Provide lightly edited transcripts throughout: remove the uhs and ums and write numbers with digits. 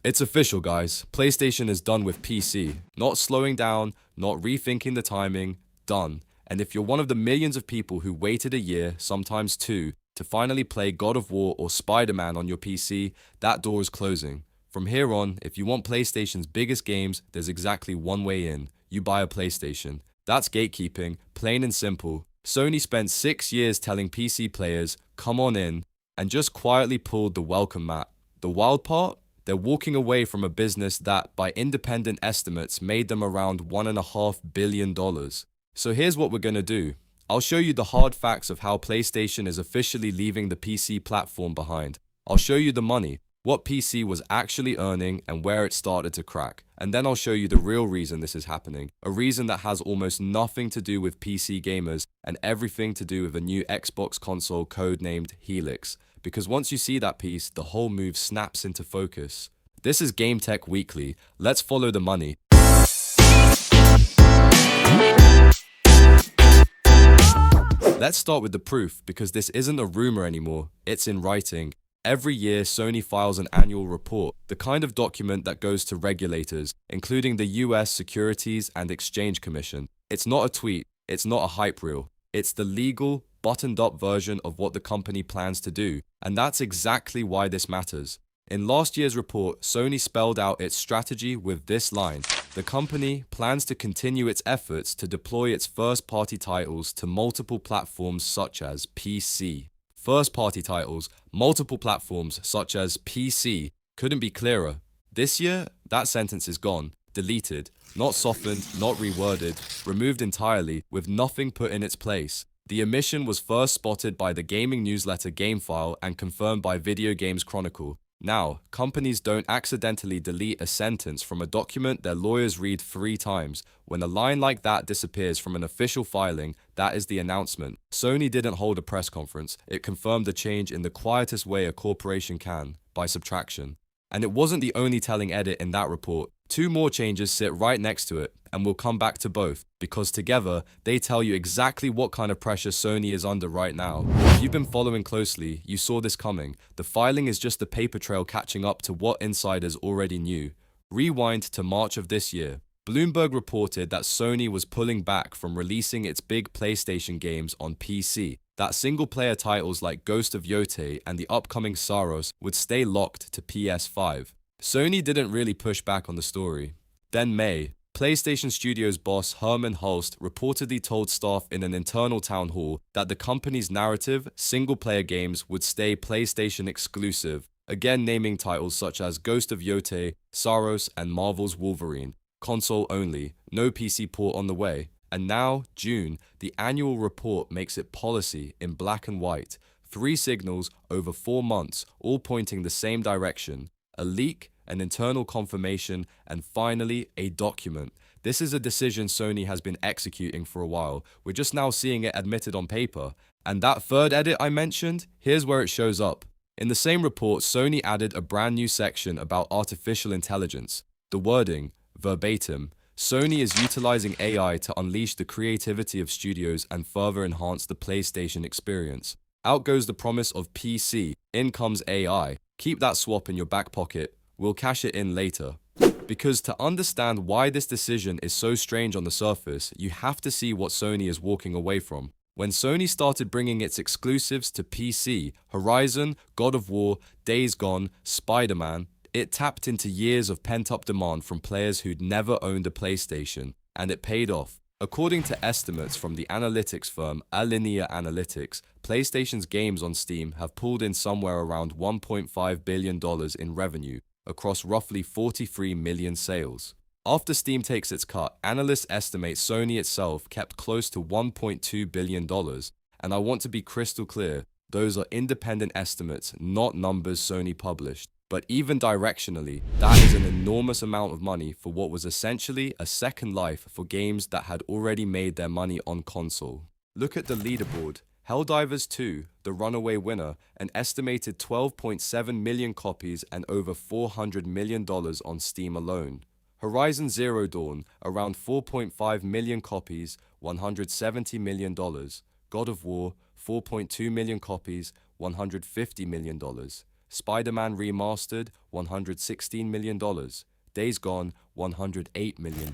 It's official, guys. PlayStation is done with PC. Not slowing down, not rethinking the timing, done. And if you're one of the millions of people who waited a year, sometimes two, to finally play God of War or Spider-Man on your PC, that door is closing. From here on, if you want PlayStation's biggest games, there's exactly one way in. You buy a PlayStation. That's gatekeeping, plain and simple. Sony spent 6 years telling PC players, come on in, and just quietly pulled the welcome mat. The wild part? They're walking away from a business that, by independent estimates, made them around $1.5 billion. So here's what we're gonna do. I'll show you the hard facts of how PlayStation is officially leaving the PC platform behind. I'll show you the money, what PC was actually earning and where it started to crack. And then I'll show you the real reason this is happening. A reason that has almost nothing to do with PC gamers and everything to do with a new Xbox console codenamed Helix. Because once you see that piece, the whole move snaps into focus. This is GameTech Weekly. Let's follow the money. Let's start with the proof, because this isn't a rumor anymore, it's in writing. Every year, Sony files an annual report, the kind of document that goes to regulators, including the US Securities and Exchange Commission. It's not a tweet, it's not a hype reel. It's the legal, buttoned-up version of what the company plans to do, and that's exactly why this matters. In last year's report, Sony spelled out its strategy with this line. The company plans to continue its efforts to deploy its first-party titles to multiple platforms such as PC. First-party titles, multiple platforms such as PC. Couldn't be clearer. This year, that sentence is gone, deleted, not softened, not reworded, removed entirely, with nothing put in its place. The omission was first spotted by the gaming newsletter GameFile and confirmed by Video Games Chronicle. Now, companies don't accidentally delete a sentence from a document their lawyers read 3 times. When a line like that disappears from an official filing, that is the announcement. Sony didn't hold a press conference. It confirmed the change in the quietest way a corporation can, by subtraction. And it wasn't the only telling edit in that report. 2 more changes sit right next to it, and we'll come back to both, because together, they tell you exactly what kind of pressure Sony is under right now. If you've been following closely, you saw this coming. The filing is just the paper trail catching up to what insiders already knew. Rewind to March of this year. Bloomberg reported that Sony was pulling back from releasing its big PlayStation games on PC, that single-player titles like Ghost of Yotei and the upcoming Saros would stay locked to PS5. Sony didn't really push back on the story. Then May, PlayStation Studios boss Herman Hulst reportedly told staff in an internal town hall that the company's narrative, single-player games would stay PlayStation exclusive, again naming titles such as Ghost of Yotei, Saros, and Marvel's Wolverine. Console only, no PC port on the way. And now, June, the annual report makes it policy in black and white. 3 signals over 4 months, all pointing the same direction. A leak, an internal confirmation, and finally, a document. This is a decision Sony has been executing for a while. We're just now seeing it admitted on paper. And that third edit I mentioned, here's where it shows up. In the same report, Sony added a brand new section about artificial intelligence. The wording, verbatim, Sony is utilizing AI to unleash the creativity of studios and further enhance the PlayStation experience. Out goes the promise of PC, in comes AI. Keep that swap in your back pocket, we'll cash it in later. Because to understand why this decision is so strange on the surface, you have to see what Sony is walking away from. When Sony started bringing its exclusives to PC, Horizon, God of War, Days Gone, Spider-Man, it tapped into years of pent-up demand from players who'd never owned a PlayStation, and it paid off. According to estimates from the analytics firm Alinea Analytics, PlayStation's games on Steam have pulled in somewhere around $1.5 billion in revenue across roughly 43 million sales. After Steam takes its cut, analysts estimate Sony itself kept close to $1.2 billion, and I want to be crystal clear, those are independent estimates, not numbers Sony published. But even directionally, that is an enormous amount of money for what was essentially a second life for games that had already made their money on console. Look at the leaderboard. Helldivers 2, the runaway winner, an estimated 12.7 million copies and over $400 million on Steam alone. Horizon Zero Dawn, around 4.5 million copies, $170 million. God of War, 4.2 million copies, $150 million. Spider-Man Remastered, $116 million. Days Gone, $108 million.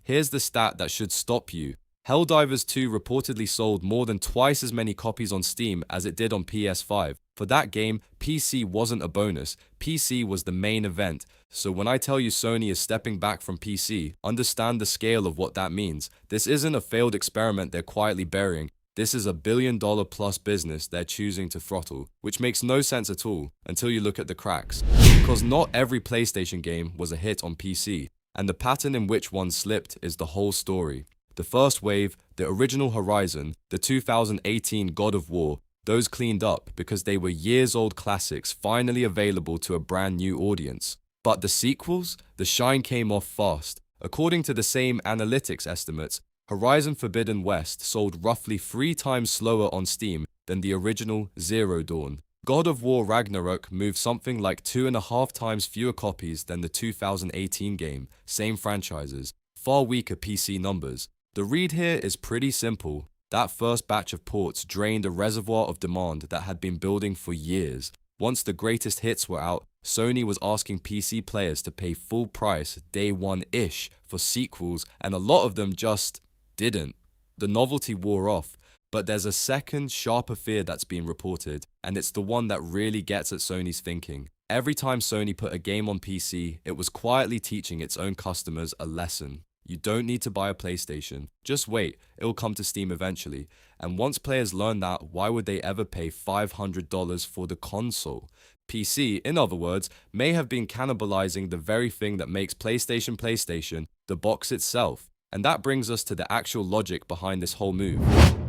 Here's the stat that should stop you. Helldivers 2 reportedly sold more than twice as many copies on Steam as it did on PS5. For that game, PC wasn't a bonus. PC was the main event. So when I tell you Sony is stepping back from PC, understand the scale of what that means. This isn't a failed experiment they're quietly burying. This is a billion-dollar-plus business they're choosing to throttle, which makes no sense at all until you look at the cracks. Because not every PlayStation game was a hit on PC, and the pattern in which one slipped is the whole story. The first wave, the original Horizon, the 2018 God of War, those cleaned up because they were years-old classics finally available to a brand new audience. But the sequels? The shine came off fast. According to the same analytics estimates, Horizon Forbidden West sold roughly 3 times slower on Steam than the original Zero Dawn. God of War Ragnarok moved something like 2.5 times fewer copies than the 2018 game, same franchises, far weaker PC numbers. The read here is pretty simple. That first batch of ports drained a reservoir of demand that had been building for years. Once the greatest hits were out, Sony was asking PC players to pay full price day one-ish for sequels, and a lot of them just didn't. The novelty wore off, but there's a second, sharper fear that's being reported, and it's the one that really gets at Sony's thinking. Every time Sony put a game on PC, it was quietly teaching its own customers a lesson. You don't need to buy a PlayStation. Just wait, it'll come to Steam eventually. And once players learn that, why would they ever pay $500 for the console? PC, in other words, may have been cannibalizing the very thing that makes PlayStation, the box itself. And that brings us to the actual logic behind this whole move.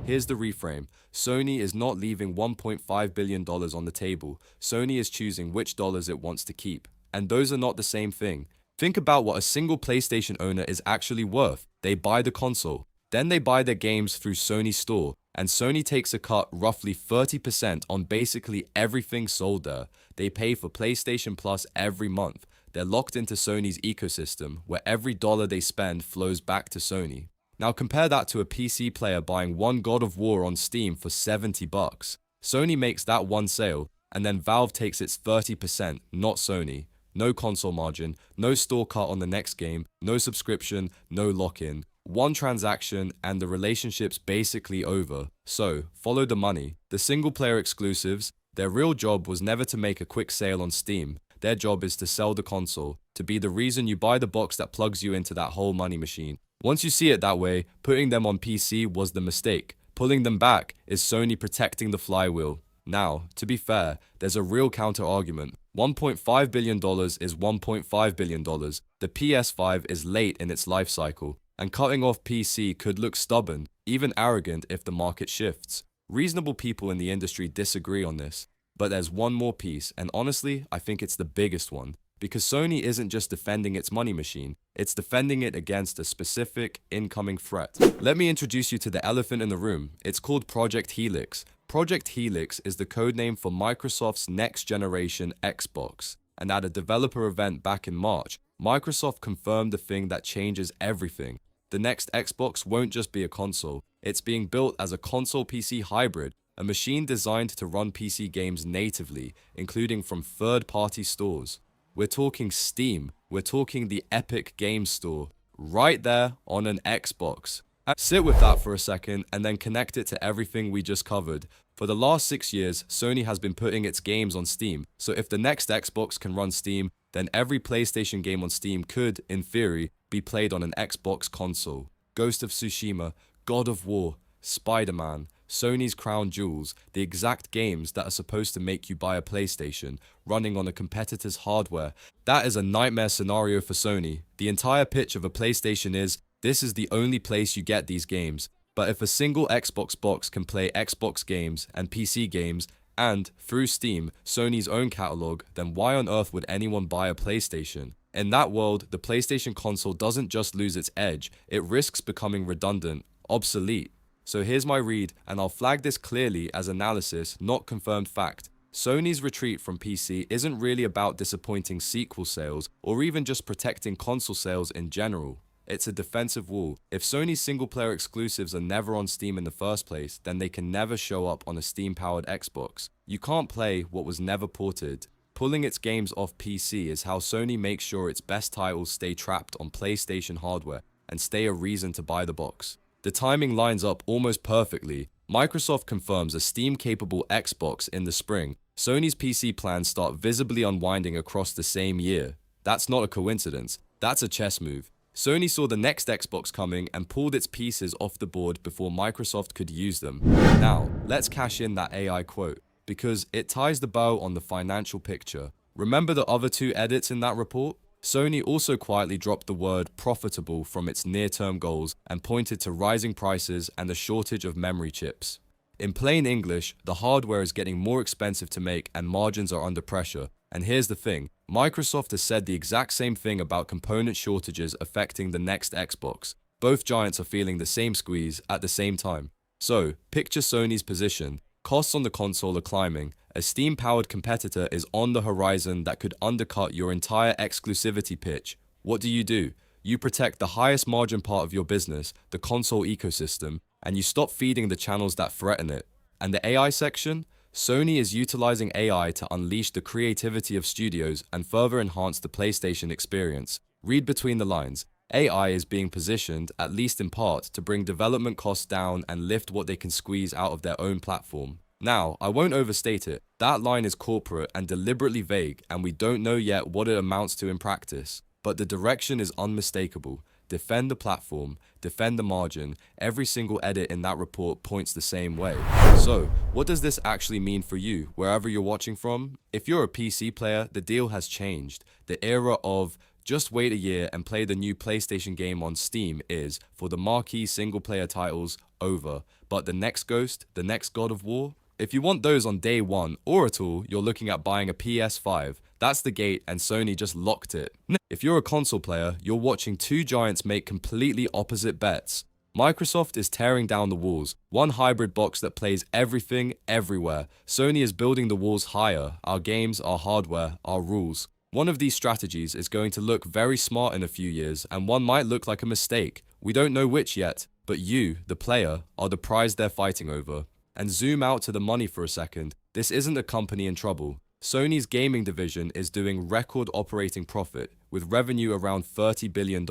Here's the reframe. Sony is not leaving $1.5 billion on the table. Sony is choosing which dollars it wants to keep. And those are not the same thing. Think about what a single PlayStation owner is actually worth. They buy the console, then they buy their games through Sony's store, and Sony takes a cut roughly 30% on basically everything sold there. They pay for PlayStation Plus every month. They're locked into Sony's ecosystem, where every dollar they spend flows back to Sony. Now compare that to a PC player buying one God of War on Steam for $70. Sony makes that one sale, and then Valve takes its 30%, not Sony. No console margin, no store cut on the next game, no subscription, no lock-in. One transaction and the relationship's basically over. So, follow the money. The single-player exclusives, their real job was never to make a quick sale on Steam. Their job is to sell the console, to be the reason you buy the box that plugs you into that whole money machine. Once you see it that way, putting them on PC was the mistake. Pulling them back is Sony protecting the flywheel. Now, to be fair, there's a real counter-argument. $1.5 billion is $1.5 billion. The PS5 is late in its life cycle, and cutting off PC could look stubborn, even arrogant if the market shifts. Reasonable people in the industry disagree on this, but there's one more piece, and honestly, I think it's the biggest one. Because Sony isn't just defending its money machine, it's defending it against a specific incoming threat. Let me introduce you to the elephant in the room. It's called Project Helix. Project Helix is the codename for Microsoft's next-generation Xbox. And at a developer event back in March, Microsoft confirmed the thing that changes everything. The next Xbox won't just be a console. It's being built as a console-PC hybrid, a machine designed to run PC games natively, including from third-party stores. We're talking Steam. We're talking the Epic Games Store, right there on an Xbox. Sit with that for a second and then connect it to everything we just covered. For the last 6 years, Sony has been putting its games on Steam, so if the next Xbox can run Steam, then every PlayStation game on Steam could, in theory, be played on an Xbox console. Ghost of Tsushima, God of War, Spider-Man, Sony's crown jewels, the exact games that are supposed to make you buy a PlayStation, running on a competitor's hardware. That is a nightmare scenario for Sony. The entire pitch of a PlayStation is, this is the only place you get these games. But if a single Xbox box can play Xbox games and PC games, and, through Steam, Sony's own catalog, then why on earth would anyone buy a PlayStation? In that world, the PlayStation console doesn't just lose its edge, it risks becoming redundant, obsolete. So here's my read, and I'll flag this clearly as analysis, not confirmed fact. Sony's retreat from PC isn't really about disappointing sequel sales, or even just protecting console sales in general. It's a defensive wall. If Sony's single-player exclusives are never on Steam in the first place, then they can never show up on a Steam-powered Xbox. You can't play what was never ported. Pulling its games off PC is how Sony makes sure its best titles stay trapped on PlayStation hardware and stay a reason to buy the box. The timing lines up almost perfectly. Microsoft confirms a Steam-capable Xbox in the spring. Sony's PC plans start visibly unwinding across the same year. That's not a coincidence. That's a chess move. Sony saw the next Xbox coming and pulled its pieces off the board before Microsoft could use them. Now, let's cash in that AI quote, because it ties the bow on the financial picture. Remember the other two edits in that report? Sony also quietly dropped the word profitable from its near-term goals and pointed to rising prices and the shortage of memory chips. In plain English, the hardware is getting more expensive to make and margins are under pressure. And here's the thing, Microsoft has said the exact same thing about component shortages affecting the next Xbox. Both giants are feeling the same squeeze at the same time. So, picture Sony's position. Costs on the console are climbing. A Steam-powered competitor is on the horizon that could undercut your entire exclusivity pitch. What do? You protect the highest margin part of your business, the console ecosystem, and you stop feeding the channels that threaten it. And the AI section? Sony is utilizing AI to unleash the creativity of studios and further enhance the PlayStation experience. Read between the lines. AI is being positioned, at least in part, to bring development costs down and lift what they can squeeze out of their own platform. Now, I won't overstate it. That line is corporate and deliberately vague, and we don't know yet what it amounts to in practice. But the direction is unmistakable. Defend the platform, defend the margin. Every single edit in that report points the same way. So, what does this actually mean for you, wherever you're watching from? If you're a PC player, the deal has changed. The era of just wait a year and play the new PlayStation game on Steam is, for the marquee single-player titles, over. But the next Ghost, the next God of War? If you want those on day one, or at all, you're looking at buying a PS5. That's the gate and Sony just locked it. If you're a console player, you're watching two giants make completely opposite bets. Microsoft is tearing down the walls, one hybrid box that plays everything, everywhere. Sony is building the walls higher, our games, our hardware, our rules. One of these strategies is going to look very smart in a few years, and one might look like a mistake. We don't know which yet, but you, the player, are the prize they're fighting over. And zoom out to the money for a second. This isn't a company in trouble. Sony's gaming division is doing record operating profit, with revenue around $30 billion.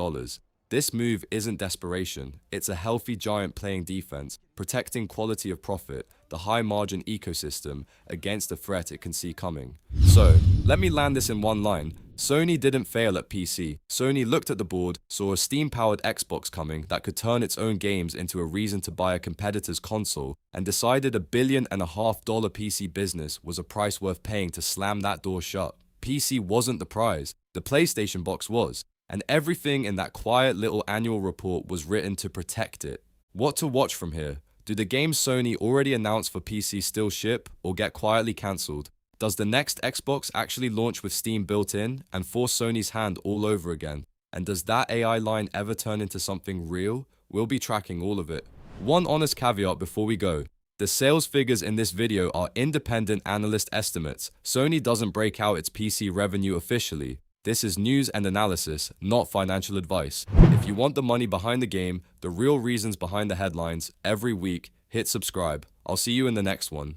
This move isn't desperation, it's a healthy giant playing defense, protecting quality of profit, the high margin ecosystem, against a threat it can see coming. So, let me land this in one line. Sony didn't fail at PC. Sony looked at the board, saw a Steam-powered Xbox coming that could turn its own games into a reason to buy a competitor's console, and decided $1.5 billion PC business was a price worth paying to slam that door shut. PC wasn't the prize, the PlayStation box was. And everything in that quiet little annual report was written to protect it. What to watch from here? Do the games Sony already announced for PC still ship or get quietly cancelled? Does the next Xbox actually launch with Steam built in and force Sony's hand all over again? And does that AI line ever turn into something real? We'll be tracking all of it. One honest caveat before we go. The sales figures in this video are independent analyst estimates. Sony doesn't break out its PC revenue officially. This is news and analysis, not financial advice. If you want the money behind the game, the real reasons behind the headlines, every week, hit subscribe. I'll see you in the next one.